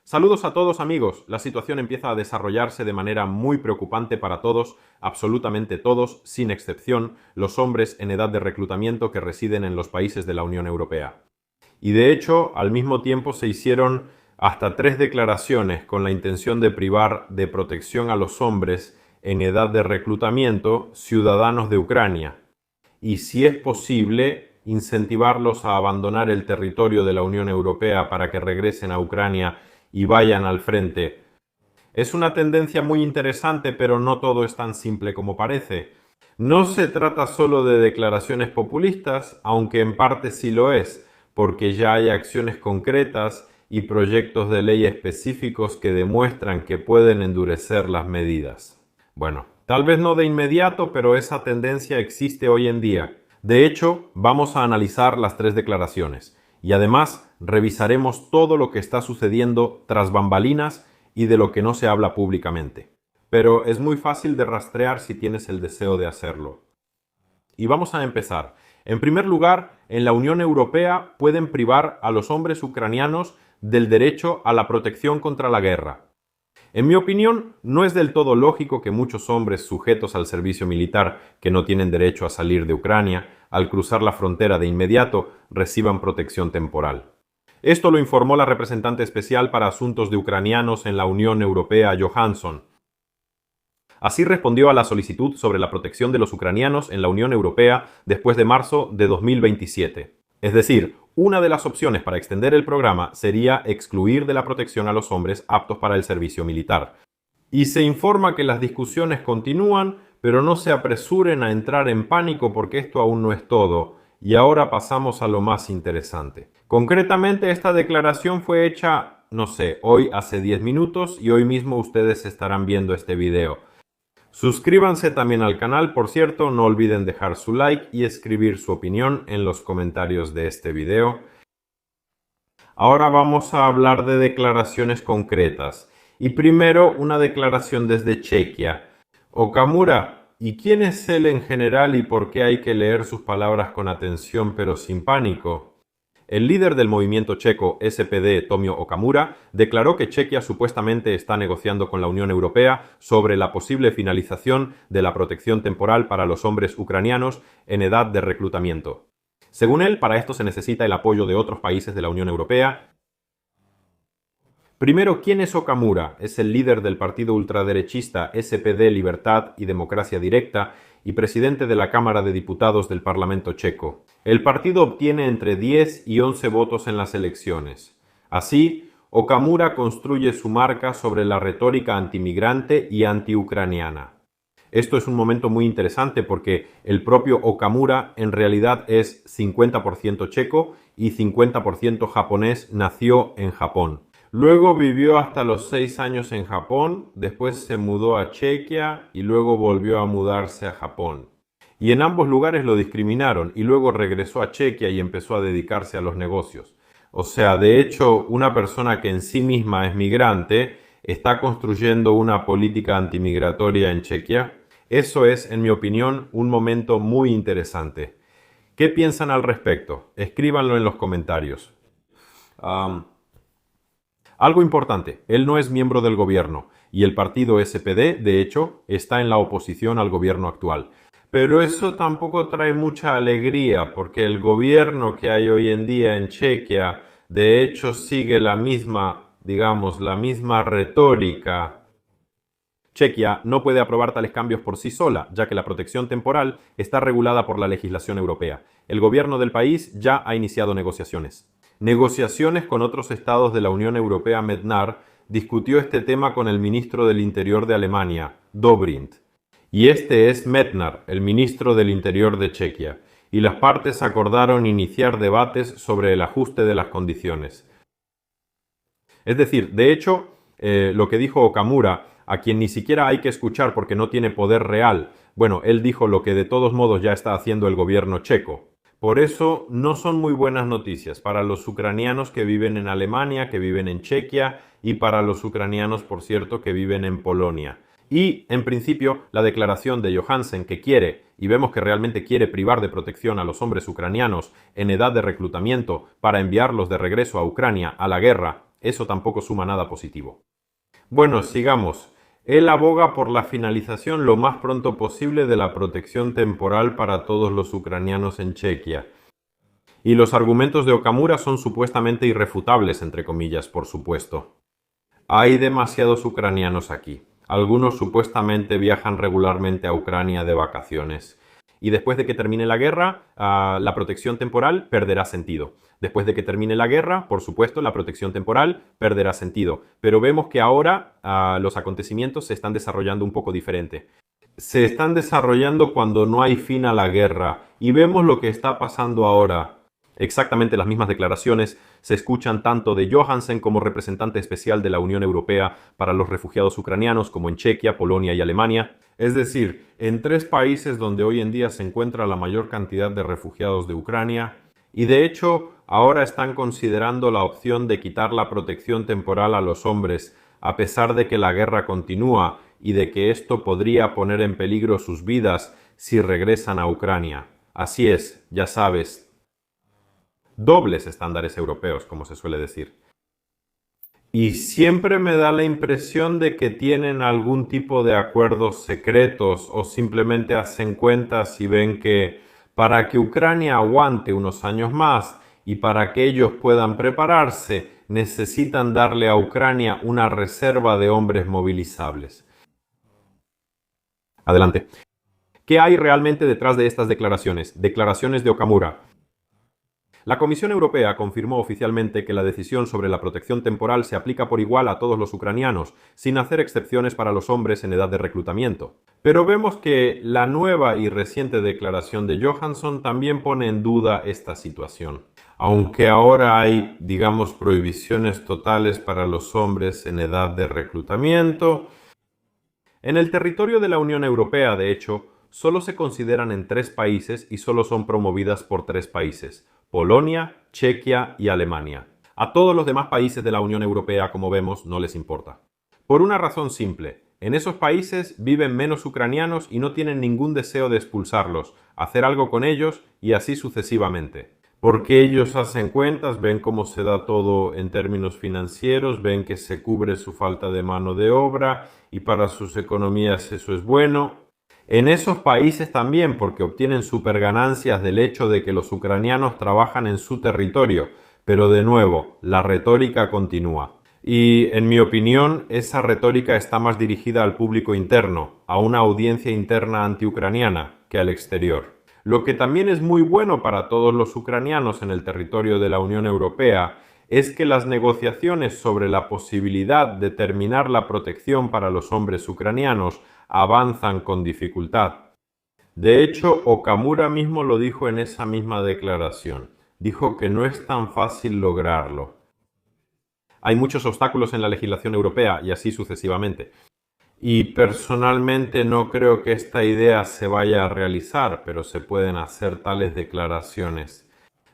Saludos a todos amigos, la situación empieza a desarrollarse de manera muy preocupante para todos, absolutamente todos, sin excepción, los hombres en edad de reclutamiento que residen en los países de la Unión Europea. Y de hecho, al mismo tiempo se hicieron hasta 3 declaraciones con la intención de privar de protección a los hombres en edad de reclutamiento ciudadanos de Ucrania. Y si es posible, incentivarlos a abandonar el territorio de la Unión Europea para que regresen a Ucrania y vayan al frente. Es una tendencia muy interesante, pero no todo es tan simple como parece. No se trata solo de declaraciones populistas, aunque en parte sí lo es, porque ya hay acciones concretas y proyectos de ley específicos que demuestran que pueden endurecer las medidas. Bueno, tal vez no de inmediato, pero esa tendencia existe hoy en día. De hecho, vamos a analizar las 3 declaraciones y además revisaremos todo lo que está sucediendo tras bambalinas y de lo que no se habla públicamente. Pero es muy fácil de rastrear si tienes el deseo de hacerlo. Y vamos a empezar. En primer lugar, en la Unión Europea pueden privar a los hombres ucranianos del derecho a la protección contra la guerra. En mi opinión, no es del todo lógico que muchos hombres sujetos al servicio militar que no tienen derecho a salir de Ucrania, al cruzar la frontera de inmediato, reciban protección temporal. Esto lo informó la representante especial para asuntos de ucranianos en la Unión Europea, Johansson. Así respondió a la solicitud sobre la protección de los ucranianos en la Unión Europea después de marzo de 2027. Es decir, una de las opciones para extender el programa sería excluir de la protección a los hombres aptos para el servicio militar. Y se informa que las discusiones continúan, pero no se apresuren a entrar en pánico porque esto aún no es todo. Y ahora pasamos a lo más interesante. Concretamente, esta declaración fue hecha, no sé, hoy hace 10 minutos y hoy mismo ustedes estarán viendo este video. Suscríbanse también al canal, por cierto, no olviden dejar su like y escribir su opinión en los comentarios de este video. Ahora vamos a hablar de declaraciones concretas. Y primero, una declaración desde Chequia. Okamura, ¿y quién es él en general y por qué hay que leer sus palabras con atención pero sin pánico? El líder del movimiento checo SPD, Tomio Okamura, declaró que Chequia supuestamente está negociando con la Unión Europea sobre la posible finalización de la protección temporal para los hombres ucranianos en edad de reclutamiento. Según él, para esto se necesita el apoyo de otros países de la Unión Europea. Primero, ¿quién es Okamura? Es el líder del partido ultraderechista SPD Libertad y Democracia Directa y presidente de la Cámara de Diputados del Parlamento checo. El partido obtiene entre 10 y 11 votos en las elecciones. Así, Okamura construye su marca sobre la retórica antimigrante y antiucraniana. Esto es un momento muy interesante porque el propio Okamura en realidad es 50% checo y 50% japonés, nació en Japón. Luego vivió hasta los 6 años en Japón, después se mudó a Chequia y luego volvió a mudarse a Japón. Y en ambos lugares lo discriminaron y luego regresó a Chequia y empezó a dedicarse a los negocios. O sea, de hecho, una persona que en sí misma es migrante está construyendo una política antimigratoria en Chequia. Eso es, en mi opinión, un momento muy interesante. ¿Qué piensan al respecto? Escríbanlo en los comentarios. Algo importante, él no es miembro del gobierno y el partido SPD, de hecho, está en la oposición al gobierno actual. Pero eso tampoco trae mucha alegría porque el gobierno que hay hoy en día en Chequia, de hecho, sigue la misma, digamos, la misma retórica. Chequia no puede aprobar tales cambios por sí sola, ya que la protección temporal está regulada por la legislación europea. El gobierno del país ya ha iniciado negociaciones. Negociaciones con otros estados de la Unión Europea. Mednar discutió este tema con el ministro del Interior de Alemania, Dobrindt. Y este es Metnar, el ministro del Interior de Chequia. Y las partes acordaron iniciar debates sobre el ajuste de las condiciones. Es decir, de hecho, lo que dijo Okamura, a quien ni siquiera hay que escuchar porque no tiene poder real, bueno, él dijo lo que de todos modos ya está haciendo el gobierno checo. Por eso no son muy buenas noticias para los ucranianos que viven en Alemania, que viven en Chequia y para los ucranianos, por cierto, que viven en Polonia. Y, en principio, la declaración de Johansson que quiere, y vemos que realmente quiere privar de protección a los hombres ucranianos en edad de reclutamiento para enviarlos de regreso a Ucrania, a la guerra, Eso tampoco suma nada positivo. Bueno, sigamos. Él aboga por la finalización lo más pronto posible de la protección temporal para todos los ucranianos en Chequia. Y los argumentos de Okamura son supuestamente irrefutables, entre comillas, por supuesto. Hay demasiados ucranianos aquí. Algunos supuestamente viajan regularmente a Ucrania de vacaciones. Y después de que termine la guerra, la protección temporal perderá sentido. Después de que termine la guerra, por supuesto, la protección temporal perderá sentido. Pero vemos que ahora los acontecimientos se están desarrollando un poco diferente. Se están desarrollando cuando no hay fin a la guerra. Y vemos lo que está pasando ahora. Exactamente las mismas declaraciones se escuchan tanto de Johansen como representante especial de la Unión Europea para los refugiados ucranianos como en Chequia, Polonia y Alemania. Es decir, en 3 países donde hoy en día se encuentra la mayor cantidad de refugiados de Ucrania. Y de hecho, ahora están considerando la opción de quitar la protección temporal a los hombres, a pesar de que la guerra continúa y de que esto podría poner en peligro sus vidas si regresan a Ucrania. Así es, ya sabes. Dobles estándares europeos, como se suele decir. Y siempre me da la impresión de que tienen algún tipo de acuerdos secretos o simplemente hacen cuentas y ven que para que Ucrania aguante unos años más y para que ellos puedan prepararse, necesitan darle a Ucrania una reserva de hombres movilizables. Adelante. ¿Qué hay realmente detrás de estas declaraciones? Declaraciones de Okamura. La Comisión Europea confirmó oficialmente que la decisión sobre la protección temporal se aplica por igual a todos los ucranianos, sin hacer excepciones para los hombres en edad de reclutamiento. Pero vemos que la nueva y reciente declaración de Johansson también pone en duda esta situación. Aunque ahora hay, digamos, prohibiciones totales para los hombres en edad de reclutamiento, en el territorio de la Unión Europea, de hecho, solo se consideran en 3 países y solo son promovidas por 3 países: Polonia, Chequia y Alemania. A todos los demás países de la Unión Europea, como vemos, no les importa. Por una razón simple: en esos países viven menos ucranianos y no tienen ningún deseo de expulsarlos, hacer algo con ellos y así sucesivamente. Porque ellos hacen cuentas, ven cómo se da todo en términos financieros, ven que se cubre su falta de mano de obra y para sus economías eso es bueno. En esos países también, porque obtienen superganancias del hecho de que los ucranianos trabajan en su territorio. Pero de nuevo, la retórica continúa. Y en mi opinión, esa retórica está más dirigida al público interno, a una audiencia interna antiucraniana, que al exterior. Lo que también es muy bueno para todos los ucranianos en el territorio de la Unión Europea es que las negociaciones sobre la posibilidad de terminar la protección para los hombres ucranianos avanzan con dificultad. De hecho, Okamura mismo lo dijo en esa misma declaración. Dijo que no es tan fácil lograrlo. Hay muchos obstáculos en la legislación europea y así sucesivamente. Y personalmente no creo que esta idea se vaya a realizar, pero se pueden hacer tales declaraciones.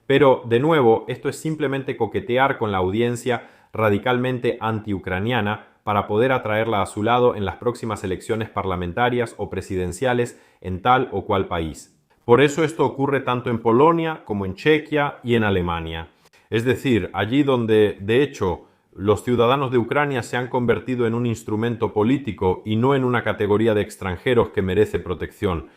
Pero, de nuevo, esto es simplemente coquetear con la audiencia radicalmente antiucraniana para poder atraerla a su lado en las próximas elecciones parlamentarias o presidenciales en tal o cual país. Por eso esto ocurre tanto en Polonia como en Chequia y en Alemania. Es decir, allí donde, de hecho, los ciudadanos de Ucrania se han convertido en un instrumento político y no en una categoría de extranjeros que merece protección.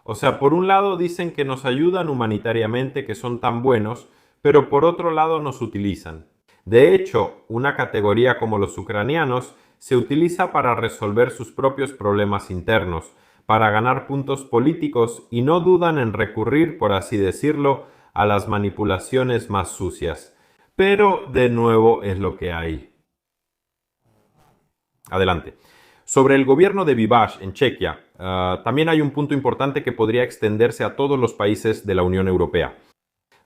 O sea, por un lado dicen que nos ayudan humanitariamente, que son tan buenos, pero por otro lado nos utilizan. De hecho, una categoría como los ucranianos se utiliza para resolver sus propios problemas internos, para ganar puntos políticos y no dudan en recurrir, por así decirlo, a las manipulaciones más sucias. Pero, de nuevo, es lo que hay. Adelante. Sobre el gobierno de Bibaš en Chequia, también hay un punto importante que podría extenderse a todos los países de la Unión Europea.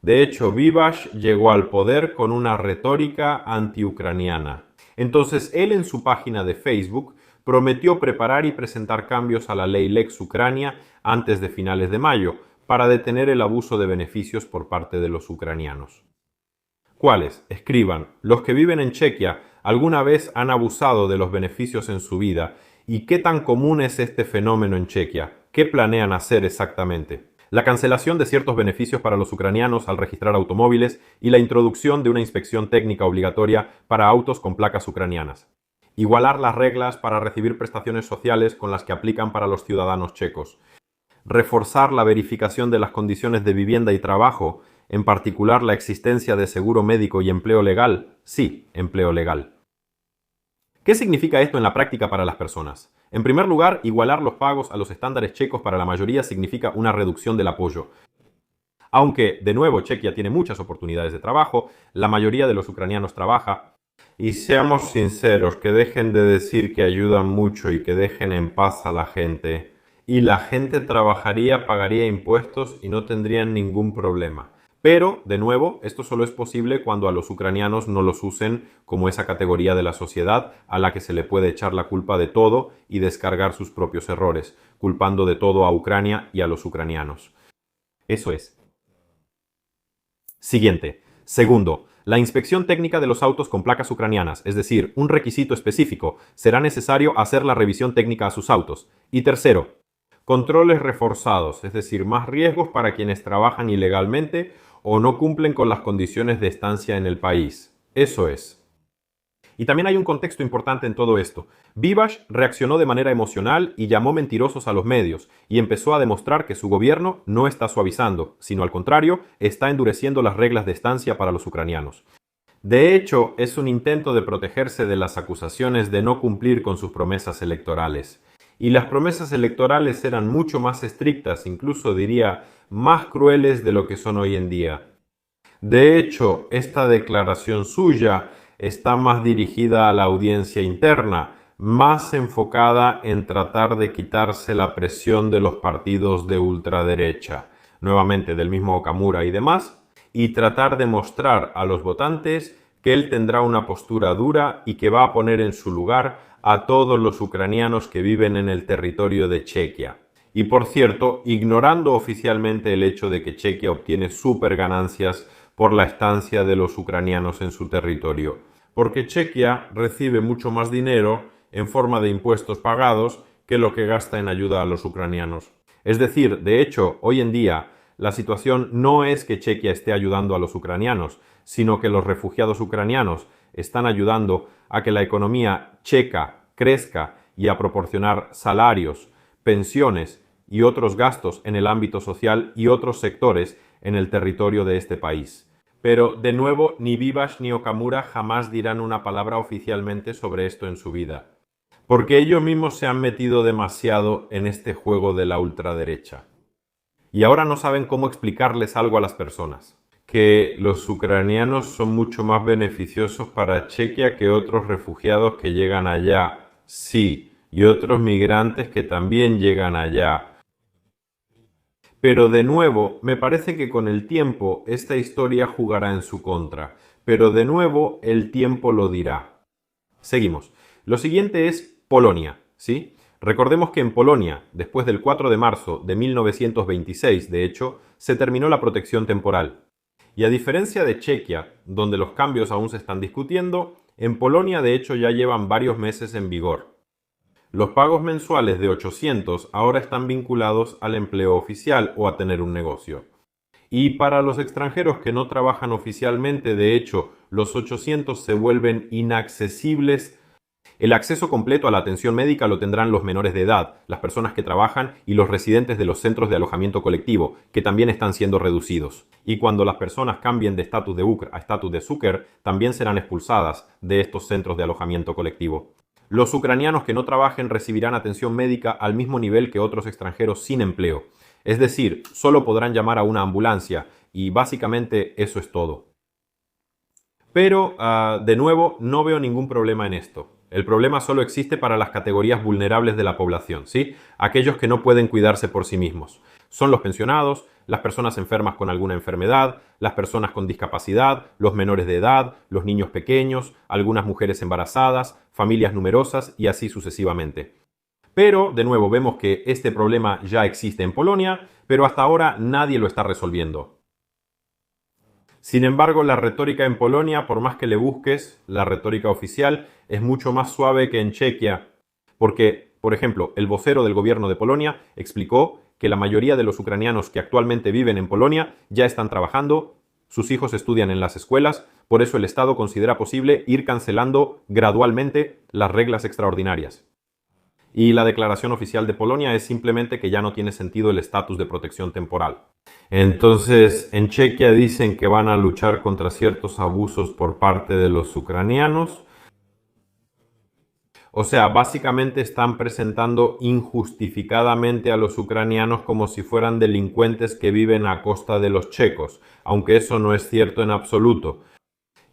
De hecho, Bibaš llegó al poder con una retórica antiucraniana. Entonces, él en su página de Facebook prometió preparar y presentar cambios a la ley Lex Ucrania antes de finales de mayo, para detener el abuso de beneficios por parte de los ucranianos. ¿Cuáles? Escriban. Los que viven en Chequia alguna vez han abusado de los beneficios en su vida. ¿Y qué tan común es este fenómeno en Chequia? ¿Qué planean hacer exactamente? la cancelación de ciertos beneficios para los ucranianos al registrar automóviles y la introducción de una inspección técnica obligatoria para autos con placas ucranianas. Igualar las reglas para recibir prestaciones sociales con las que aplican para los ciudadanos checos. Reforzar la verificación de las condiciones de vivienda y trabajo, en particular la existencia de seguro médico y empleo legal. Sí, empleo legal. ¿Qué significa esto en la práctica para las personas? En primer lugar, igualar los pagos a los estándares checos para la mayoría significa una reducción del apoyo. Aunque, de nuevo, Chequia tiene muchas oportunidades de trabajo, la mayoría de los ucranianos trabaja. Y seamos sinceros, que dejen de decir que ayudan mucho y que dejen en paz a la gente. Y la gente trabajaría, pagaría impuestos y no tendrían ningún problema. Pero, de nuevo, esto solo es posible cuando a los ucranianos no los usen como esa categoría de la sociedad a la que se le puede echar la culpa de todo y descargar sus propios errores, culpando de todo a Ucrania y a los ucranianos. Eso es. Siguiente. Segundo, la inspección técnica de los autos con placas ucranianas, es decir, un requisito específico, será necesario hacer la revisión técnica a sus autos. Y tercero, controles reforzados, es decir, más riesgos para quienes trabajan ilegalmente o no cumplen con las condiciones de estancia en el país. Eso es. Y también hay un contexto importante en todo esto. Bibash reaccionó de manera emocional y llamó mentirosos a los medios y empezó a demostrar que su gobierno no está suavizando, sino al contrario, está endureciendo las reglas de estancia para los ucranianos. De hecho, es un intento de protegerse de las acusaciones de no cumplir con sus promesas electorales. Y las promesas electorales eran mucho más estrictas, incluso diría más crueles de lo que son hoy en día. De hecho, esta declaración suya está más dirigida a la audiencia interna, más enfocada en tratar de quitarse la presión de los partidos de ultraderecha, nuevamente del mismo Okamura y demás, y tratar de mostrar a los votantes que él tendrá una postura dura y que va a poner en su lugar a todos los ucranianos que viven en el territorio de Chequia. Y por cierto, ignorando oficialmente el hecho de que Chequia obtiene súper ganancias por la estancia de los ucranianos en su territorio, porque Chequia recibe mucho más dinero en forma de impuestos pagados que lo que gasta en ayuda a los ucranianos. Es decir, de hecho, hoy en día la situación no es que Chequia esté ayudando a los ucranianos, sino que los refugiados ucranianos están ayudando a que la economía checa crezca y a proporcionar salarios, pensiones y otros gastos en el ámbito social y otros sectores en el territorio de este país. Pero, de nuevo, ni Bibash ni Okamura jamás dirán una palabra oficialmente sobre esto en su vida, porque ellos mismos se han metido demasiado en este juego de la ultraderecha. Y ahora no saben cómo explicarles algo a las personas. Que los ucranianos son mucho más beneficiosos para Chequia que otros refugiados que llegan allá. Sí, y otros migrantes que también llegan allá. Pero de nuevo, me parece que con el tiempo esta historia jugará en su contra. Pero de nuevo, el tiempo lo dirá. Seguimos. Lo siguiente es Polonia, ¿sí? Recordemos que en Polonia, después del 4 de marzo de 1926, de hecho, se terminó la protección temporal. Y a diferencia de Chequia, donde los cambios aún se están discutiendo, en Polonia de hecho ya llevan varios meses en vigor. Los pagos mensuales de 800 ahora están vinculados al empleo oficial o a tener un negocio. Y para los extranjeros que no trabajan oficialmente, de hecho, los 800 se vuelven inaccesibles. El acceso completo a la atención médica lo tendrán los menores de edad, las personas que trabajan y los residentes de los centros de alojamiento colectivo, que también están siendo reducidos. Y cuando las personas cambien de estatus de UCR a estatus de SUKR, también serán expulsadas de estos centros de alojamiento colectivo. Los ucranianos que no trabajen recibirán atención médica al mismo nivel que otros extranjeros sin empleo. Es decir, solo podrán llamar a una ambulancia y básicamente eso es todo. Pero, de nuevo, no veo ningún problema en esto. El problema solo existe para las categorías vulnerables de la población, ¿sí? Aquellos que no pueden cuidarse por sí mismos. Son los pensionados, las personas enfermas con alguna enfermedad, las personas con discapacidad, los menores de edad, los niños pequeños, algunas mujeres embarazadas, familias numerosas y así sucesivamente. Pero, de nuevo, vemos que este problema ya existe en Polonia, pero hasta ahora nadie lo está resolviendo. Sin embargo, la retórica en Polonia, por más que le busques, la retórica oficial, es mucho más suave que en Chequia, porque, por ejemplo, el vocero del gobierno de Polonia explicó que la mayoría de los ucranianos que actualmente viven en Polonia ya están trabajando, sus hijos estudian en las escuelas, por eso el Estado considera posible ir cancelando gradualmente las reglas extraordinarias. Y la declaración oficial de Polonia es simplemente que ya no tiene sentido el estatus de protección temporal. Entonces, en Chequia dicen que van a luchar contra ciertos abusos por parte de los ucranianos. O sea, básicamente están presentando injustificadamente a los ucranianos como si fueran delincuentes que viven a costa de los checos, aunque eso no es cierto en absoluto.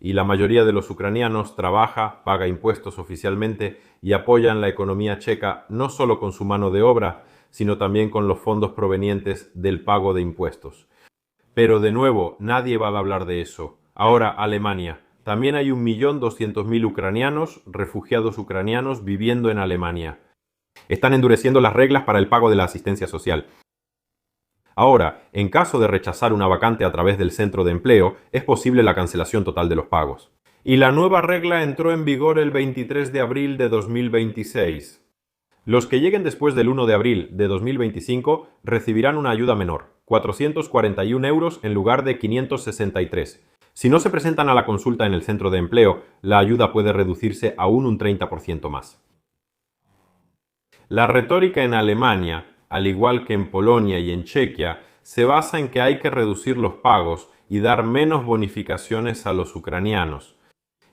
Y la mayoría de los ucranianos trabaja, paga impuestos oficialmente y apoyan la economía checa no solo con su mano de obra, sino también con los fondos provenientes del pago de impuestos. Pero de nuevo, nadie va a hablar de eso. Ahora, Alemania. También hay 1.200.000 ucranianos, refugiados ucranianos, viviendo en Alemania. Están endureciendo las reglas para el pago de la asistencia social. Ahora, en caso de rechazar una vacante a través del centro de empleo, es posible la cancelación total de los pagos. Y la nueva regla entró en vigor el 23 de abril de 2026. Los que lleguen después del 1 de abril de 2025 recibirán una ayuda menor, 441 euros en lugar de 563. Si no se presentan a la consulta en el centro de empleo, la ayuda puede reducirse aún un 30% más. La retórica en Alemania, al igual que en Polonia y en Chequia, se basa en que hay que reducir los pagos y dar menos bonificaciones a los ucranianos.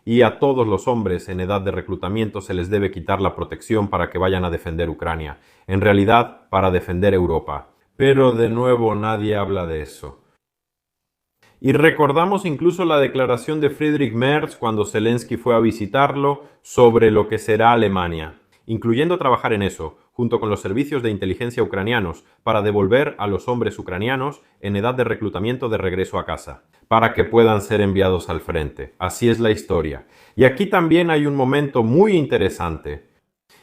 Y a todos los hombres en edad de reclutamiento se les debe quitar la protección para que vayan a defender Ucrania. En realidad, para defender Europa. Pero de nuevo nadie habla de eso. Y recordamos incluso la declaración de Friedrich Merz cuando Zelensky fue a visitarlo sobre lo que será Alemania, incluyendo trabajar en eso, junto con los servicios de inteligencia ucranianos, para devolver a los hombres ucranianos en edad de reclutamiento de regreso a casa, para que puedan ser enviados al frente. Así es la historia. Y aquí también hay un momento muy interesante.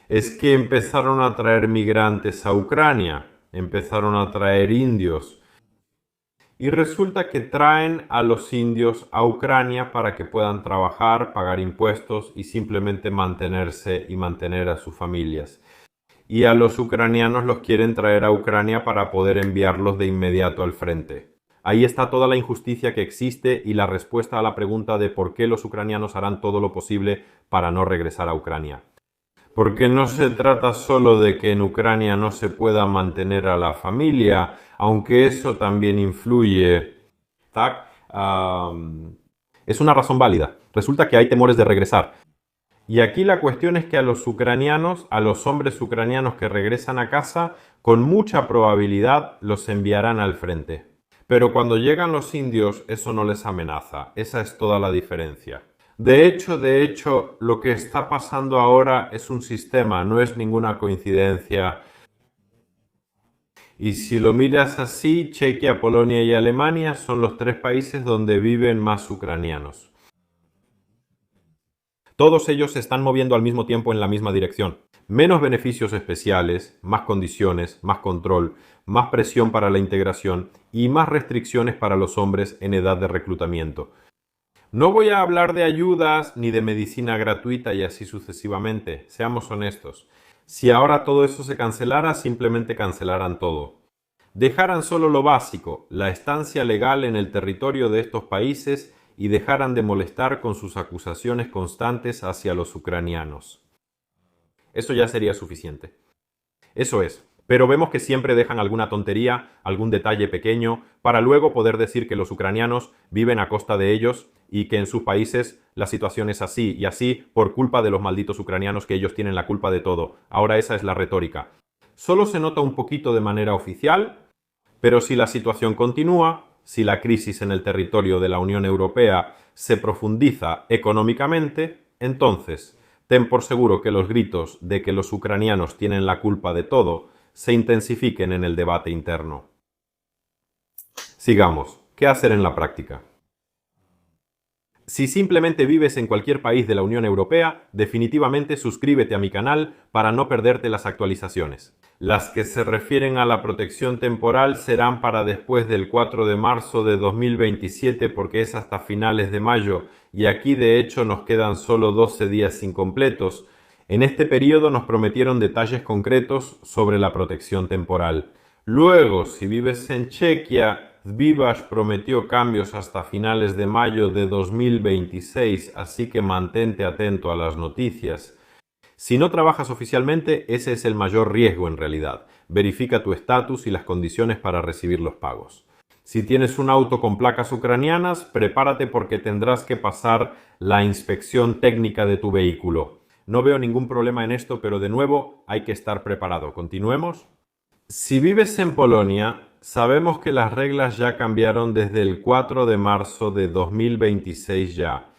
Es que empezaron a traer migrantes a Ucrania, empezaron a traer indios. Y resulta que traen a los indios a Ucrania para que puedan trabajar, pagar impuestos y simplemente mantenerse y mantener a sus familias. Y a los ucranianos los quieren traer a Ucrania para poder enviarlos de inmediato al frente. Ahí está toda la injusticia que existe y la respuesta a la pregunta de por qué los ucranianos harán todo lo posible para no regresar a Ucrania. Porque no se trata solo de que en Ucrania no se pueda mantener a la familia, aunque eso también influye. Es una razón válida. Resulta que hay temores de regresar. Y aquí la cuestión es que a los ucranianos, a los hombres ucranianos que regresan a casa, con mucha probabilidad los enviarán al frente. Pero cuando llegan los indios, eso no les amenaza. Esa es toda la diferencia. De hecho, lo que está pasando ahora es un sistema, no es ninguna coincidencia. Y si lo miras así, Chequia, Polonia y Alemania son los 3 países donde viven más ucranianos. Todos ellos se están moviendo al mismo tiempo en la misma dirección. Menos beneficios especiales, más condiciones, más control, más presión para la integración y más restricciones para los hombres en edad de reclutamiento. No voy a hablar de ayudas ni de medicina gratuita y así sucesivamente. Seamos honestos. Si ahora todo eso se cancelara, simplemente cancelaran todo. Dejaran solo lo básico, la estancia legal en el territorio de estos países y dejaran de molestar con sus acusaciones constantes hacia los ucranianos. Eso ya sería suficiente. Eso es. Pero vemos que siempre dejan alguna tontería, algún detalle pequeño, para luego poder decir que los ucranianos viven a costa de ellos y que en sus países la situación es así y así por culpa de los malditos ucranianos, que ellos tienen la culpa de todo. Ahora esa es la retórica. Solo se nota un poquito de manera oficial, pero si la situación continúa, si la crisis en el territorio de la Unión Europea se profundiza económicamente, entonces ten por seguro que los gritos de que los ucranianos tienen la culpa de todo se intensifiquen en el debate interno. Sigamos. ¿Qué hacer en la práctica? Si simplemente vives en cualquier país de la Unión Europea, definitivamente suscríbete a mi canal para no perderte las actualizaciones. Las que se refieren a la protección temporal serán para después del 4 de marzo de 2027 porque es hasta finales de mayo y aquí de hecho nos quedan solo 12 días incompletos. En este periodo nos prometieron detalles concretos sobre la protección temporal. Luego, si vives en Chequia, Dvivash prometió cambios hasta finales de mayo de 2026, así que mantente atento a las noticias. Si no trabajas oficialmente, ese es el mayor riesgo en realidad. Verifica tu estatus y las condiciones para recibir los pagos. Si tienes un auto con placas ucranianas, prepárate porque tendrás que pasar la inspección técnica de tu vehículo. No veo ningún problema en esto, pero de nuevo hay que estar preparado. ¿Continuemos? Si vives en Polonia, sabemos que las reglas ya cambiaron desde el 4 de marzo de 2026 ya.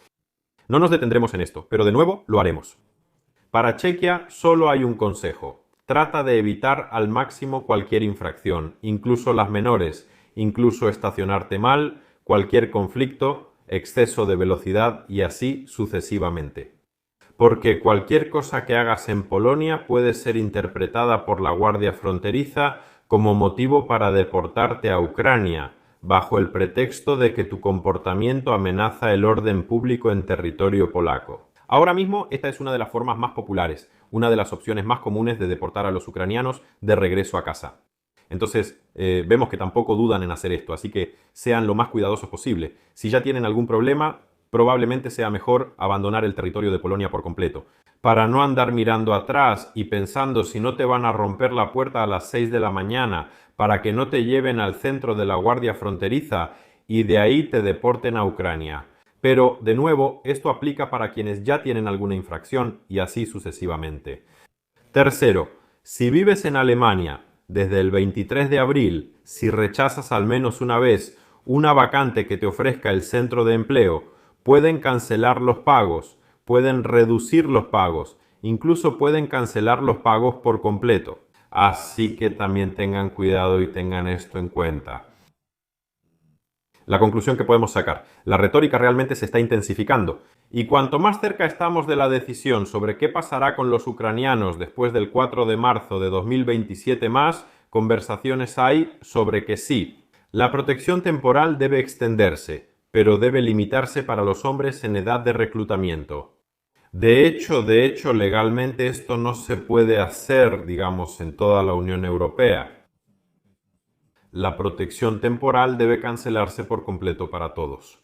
No nos detendremos en esto, pero de nuevo lo haremos. Para Chequia solo hay un consejo. Trata de evitar al máximo cualquier infracción, incluso las menores, incluso estacionarte mal, cualquier conflicto, exceso de velocidad y así sucesivamente. Porque cualquier cosa que hagas en Polonia puede ser interpretada por la Guardia Fronteriza como motivo para deportarte a Ucrania, bajo el pretexto de que tu comportamiento amenaza el orden público en territorio polaco. Ahora mismo esta es una de las formas más populares, una de las opciones más comunes de deportar a los ucranianos de regreso a casa. Entonces, vemos que tampoco dudan en hacer esto, así que sean lo más cuidadosos posible. Si ya tienen algún problema, probablemente sea mejor abandonar el territorio de Polonia por completo, para no andar mirando atrás y pensando si no te van a romper la puerta a las 6 de la mañana, para que no te lleven al centro de la Guardia Fronteriza y de ahí te deporten a Ucrania. Pero, de nuevo, esto aplica para quienes ya tienen alguna infracción y así sucesivamente. Tercero, si vives en Alemania, desde el 23 de abril, si rechazas al menos una vez una vacante que te ofrezca el centro de empleo, pueden cancelar los pagos, pueden reducir los pagos, incluso pueden cancelar los pagos por completo. Así que también tengan cuidado y tengan esto en cuenta. La conclusión que podemos sacar: la retórica realmente se está intensificando, y cuanto más cerca estamos de la decisión sobre qué pasará con los ucranianos después del 4 de marzo de 2027, más conversaciones hay sobre que sí, la protección temporal debe extenderse, pero debe limitarse para los hombres en edad de reclutamiento. De hecho, legalmente esto no se puede hacer, digamos, en toda la Unión Europea. La protección temporal debe cancelarse por completo para todos.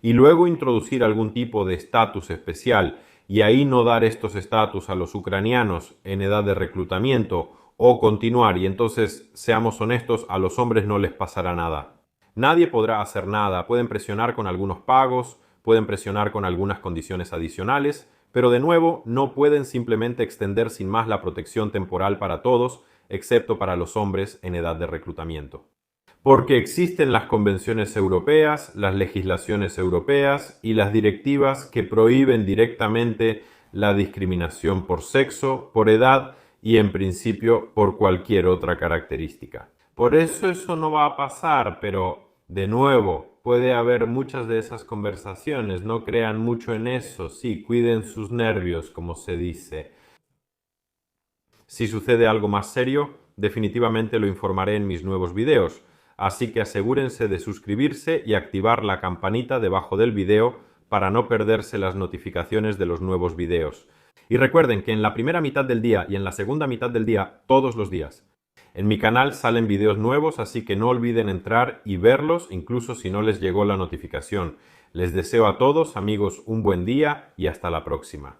Y luego introducir algún tipo de estatus especial y ahí no dar estos estatus a los ucranianos en edad de reclutamiento o continuar, y entonces, seamos honestos, a los hombres no les pasará nada. Nadie podrá hacer nada, pueden presionar con algunos pagos, pueden presionar con algunas condiciones adicionales, pero de nuevo no pueden simplemente extender sin más la protección temporal para todos, excepto para los hombres en edad de reclutamiento. Porque existen las convenciones europeas, las legislaciones europeas y las directivas que prohíben directamente la discriminación por sexo, por edad y en principio por cualquier otra característica. Por eso no va a pasar, pero de nuevo, puede haber muchas de esas conversaciones, no crean mucho en eso, sí, cuiden sus nervios, como se dice. Si sucede algo más serio, definitivamente lo informaré en mis nuevos videos, así que asegúrense de suscribirse y activar la campanita debajo del video para no perderse las notificaciones de los nuevos videos. Y recuerden que en la primera mitad del día y en la segunda mitad del día, todos los días, en mi canal salen videos nuevos, así que no olviden entrar y verlos, incluso si no les llegó la notificación. Les deseo a todos, amigos, un buen día y hasta la próxima.